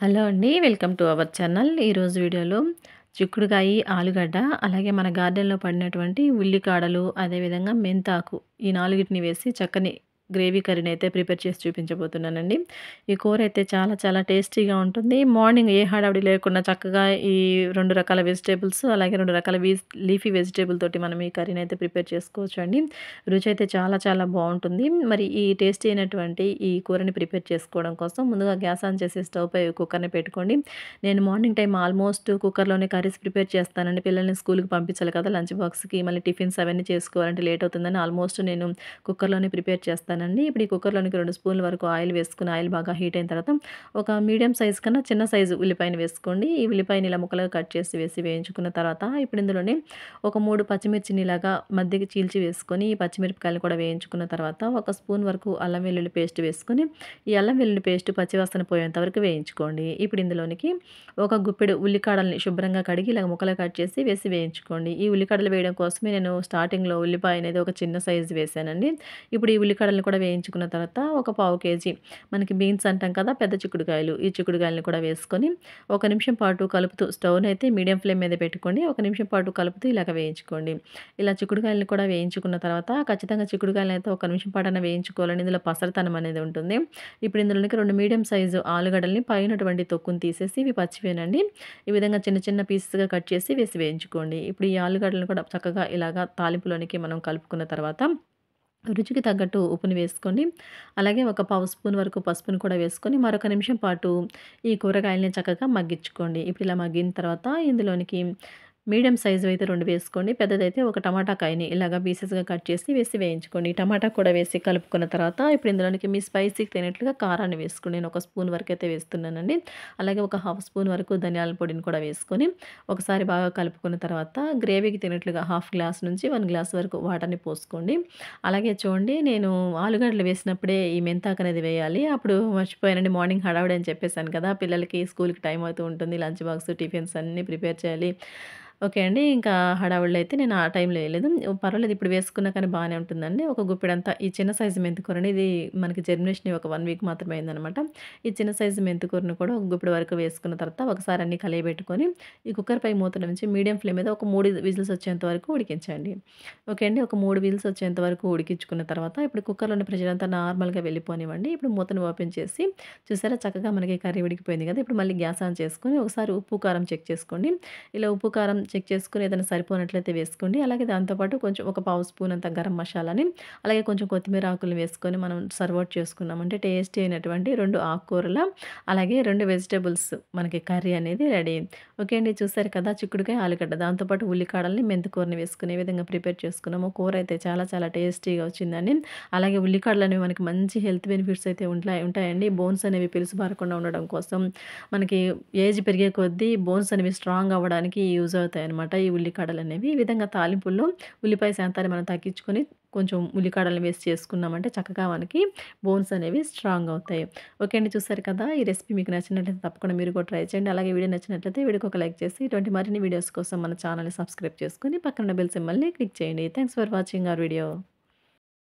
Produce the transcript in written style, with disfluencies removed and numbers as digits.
Hello అండి. Welcome to our channel. ఈరోజు వీడియోలో చిక్కుడుకాయి, ఆలుగడ్డ అలాగే మన గార్డెన్‌లో పడినటువంటి ఉల్లికాడలు, అదేవిధంగా మెంతాకు ఈ నాలుగిటిని వేసి చక్కని గ్రేవీ కర్రీనైతే ప్రిపేర్ చేసి చూపించబోతున్నానండి. ఈ కూరైతే చాలా చాలా టేస్టీగా ఉంటుంది. మార్నింగ్ ఏ హడావిడి లేకుండా చక్కగా ఈ 2 రకాల వెజిటబుల్స్ అలాగే 2 రకాల లీఫీ వెజిటబుల్ తోటి మనం ఈ కర్రీనైతే ప్రిపేర్ చేసుకోవచ్చండి. రుచయితే చాలా చాలా బావుంటుంది. మరి ఈ టేస్టీ అయినటువంటి ఈ కూరని ప్రిపేర్ చేసుకోవడం కోసం ముందుగా గ్యాస్ ఆన్ చేసి స్టవ్ పై కుక్కర్‌ని పెట్టుకోండి. నేను మార్నింగ్ టైమ్ ఆల్మోస్ట్ కుక్కర్‌లోనే కర్రీస్ ప్రిపేర్ చేస్తానండి. పిల్లల్ని స్కూల్‌కి పంపించాలి కదా! లంచ్ బాక్స్‌కి మళ్ళీ టిఫిన్స్ అవన్నీ చేసుకోవాలంటే లేట్ అవుతుందని ఆల్మోస్ట్ నేను కుక్కర్‌లోనే ప్రిపేర్ చేస్తానండి. ఇప్పుడు ఈ కుక్కర్‌లోనికి 2 స్పూన్ల వరకు ఆయిల్ వేసుకొని ఆయిల్ బాగా హీట్ అయిన తర్వాత ఒక మీడియం సైజ్ కన్నా చిన్న సైజు ఉల్లిపాయని వేసుకోండి. ఈ ఉల్లిపాయని ఇలా ముక్కలుగా కట్ చేసి వేయించుకున్న తర్వాత ఇప్పుడు ఇందులోనే ఒక 3 పచ్చిమిర్చిని ఇలాగా మధ్యకి చీల్చి వేసుకొని, ఈ పచ్చిమిరపకాయలు కూడా వేయించుకున్న తర్వాత ఒక స్పూన్ వరకు అల్లం వెల్లుల్లి పేస్ట్ వేసుకొని, ఈ అల్లం వెల్లుల్లి పేస్ట్ పచ్చివాసన పోయేంత వరకు వేయించుకోండి. ఇప్పుడు ఇందులోనికి ఒక గుప్పెడు ఉల్లికాడల్ని శుభ్రంగా కడిగి ఇలా ముక్కలుగా కట్ చేసి వేయించుకోండి. ఈ ఉల్లికాడలు వేయడం కోసమే నేను స్టార్టింగ్‌లో ఉల్లిపాయ అనేది ఒక చిన్న సైజు వేశానండి. ఇప్పుడు ఈ ఉల్లికాడలను కూడా వేయించుకున్న తర్వాత ఒక పావు కేజీ మనకి బీన్స్ అంటాం కదా! పెద్ద చిక్కుడుకాయలు. ఈ చిక్కుడుకాయలని కూడా వేసుకొని ఒక నిమిషం పాటు కలుపుతూ స్టవ్‌నైతే మీడియం ఫ్లేమ్ మీద పెట్టుకోండి. ఒక నిమిషం పాటు కలుపుతూ ఇలాగ వేయించుకోండి. ఇలా చిక్కుడుకాయలని కూడా వేయించుకున్న తర్వాత ఖచ్చితంగా చిక్కుడుకాయలనైతే ఒక నిమిషం పాటన్నా వేయించుకోవాలండి. ఇందులో పసరుతనం అనేది ఉంటుంది. ఇప్పుడు ఇందులోనికి 2 మీడియం సైజు ఆలుగడ్డల్ని పైనటువంటి తొక్కుని తీసేసి ఇవి పచ్చివేనండి. ఈ విధంగా చిన్న చిన్న పీసెస్‌గా కట్ చేసి వేయించుకోండి. ఇప్పుడు ఈ ఆలుగడ్డలను కూడా చక్కగా ఇలాగా తాలింపులోనికి మనం కలుపుకున్న తర్వాత రుచికి తగ్గట్టు ఉప్పుని వేసుకోండి. అలాగే ఒక పావు స్పూన్ వరకు పసుపుని కూడా వేసుకొని మరొక నిమిషం పాటు ఈ కూరగాయలని చక్కగా మగ్గించుకోండి. ఇప్పుడు ఇలా మగ్గిన తర్వాత ఇందులోనికి మీడియం సైజు అయితే 2 వేసుకోండి. పెద్దదైతే ఒక టమాటా కాయని ఇలాగ పీసెస్‌గా కట్ చేసి వేయించుకోండి. టమాటా కూడా వేసి కలుపుకున్న తర్వాత ఇప్పుడు ఇందులోనికి మీ స్పైసీకి తగినట్లుగా కారాన్ని వేసుకోండి. నేను ఒక స్పూన్ వరకైతే వేస్తున్నానండి. అలాగే ఒక హాఫ్ స్పూన్ వరకు ధనియాల పొడిని కూడా వేసుకొని ఒకసారి బాగా కలుపుకున్న తర్వాత గ్రేవీకి తినట్లుగా హాఫ్ గ్లాస్ నుంచి 1 గ్లాస్ వరకు వాటర్‌ని పోసుకోండి. అలాగే చూడండి నేను ఆలుగడ్డలు వేసినప్పుడే ఈ మెంతాకనేది వేయాలి. అప్పుడు మర్చిపోయానండి మార్నింగ్ హడావిడి అని చెప్పేసాను కదా! పిల్లలకి స్కూల్‌కి టైం అవుతూ ఉంటుంది. లంచ్ బాక్స్, టిఫిన్స్ అన్నీ ప్రిపేర్ చేయాలి. ఓకే అండి. ఇంకా హడావిడిలో అయితే నేను ఆ టైంలో వేయలేదు. పర్వాలేదు ఇప్పుడు వేసుకున్నా కానీ బానే ఉంటుందండి. ఒక గుప్పెడంతా ఈ చిన్న సైజు మెంతికూరని ఇది మనకి జర్మినేషన్ ఒక 1 వీక్ మాత్రమే అయిందనమాట. ఈ చిన్న సైజు మెంతికూరను కూడా ఒక గుప్పెడు వరకు వేసుకున్న తర్వాత ఒకసారి అన్నీ కలియబెట్టుకొని ఈ కుక్కర్ పై మూత నుంచి మీడియం ఫ్లేమ్ మీద ఒక 3 విజిల్స్ వచ్చేంత వరకు ఉడికించండి. ఓకే అండి. ఒక 3 విజిల్స్ వచ్చేంత వరకు ఉడికించుకున్న తర్వాత ఇప్పుడు కుక్కర్‌లోని ప్రెషర్ అంతా నార్మల్‌గా వెళ్ళిపోనివ్వండి. ఇప్పుడు మూతను ఓపెన్ చేసి చూసారా చక్కగా మనకి కర్రీ ఉడికిపోయింది కదా! ఇప్పుడు మళ్ళీ గ్యాస్ ఆన్ చేసుకొని ఒకసారి ఉప్పు, కారం చెక్ చేసుకోండి. ఇలా ఉప్పు, కారం చెక్ చేసుకొని ఏదైనా సరిపోనట్లయితే వేసుకోండి. అలాగే దాంతో పాటు కొంచెం ఒక పావు స్పూన్ అంత గరం మసాలాని, అలాగే కొంచెం కొత్తిమీర ఆకులు వేసుకొని మనం సర్వ్ ఔట్ చేసుకున్నామంటే టేస్టీ అయినటువంటి 2 ఆకుకూరల, అలాగే 2 వెజిటబుల్స్ మనకి కర్రీ అనేది రెడీ. ఓకే అండి. చూసారు కదా! చిక్కుడుకాయ, ఆలుగడ్డ దాంతో పాటు ఉల్లికాడల్ని, మెంతికూరని వేసుకొని ఏ విధంగా ప్రిపేర్ చేసుకున్నామో కూర అయితే చాలా చాలా టేస్టీగా వచ్చిందండి. అలాగే ఉల్లికాడలనేవి మనకి మంచి హెల్త్ బెనిఫిట్స్ అయితే ఉంటాయండి. బోన్స్ అనేవి పిలుసుబారకుండా ఉండడం కోసం మనకి ఏజ్ పెరిగే కొద్దీ బోన్స్ అనేవి స్ట్రాంగ్ అవ్వడానికి యూజ్ అవుతాయన్నమాట ఈ ఉల్లికాడలనేవి. ఈ విధంగా తాలింపుల్లో ఉల్లిపాయ శాతాన్ని మనం తగ్గించుకొని కొంచెం ఉల్లికాడలను వేసి చేసుకున్నామంటే చక్కగా మనకి బోన్స్ అనేవి స్ట్రాంగ్ అవుతాయి. ఓకే అండి. చూసారు కదా! ఈ రెసిపీ మీకు నచ్చినట్లయితే తప్పకుండా మీరు కూడా ట్రై చేయండి. అలాగే వీడియో నచ్చినట్లయితే వీడియోకి ఒక లైక్ చేసి ఇటువంటి మరిన్ని వీడియోస్ కోసం మన ఛానల్‌ని సబ్స్క్రైబ్ చేసుకొని పక్కన ఉన్న బెల్ సింబల్‌ని క్లిక్ చేయండి. Thanks for watching our video.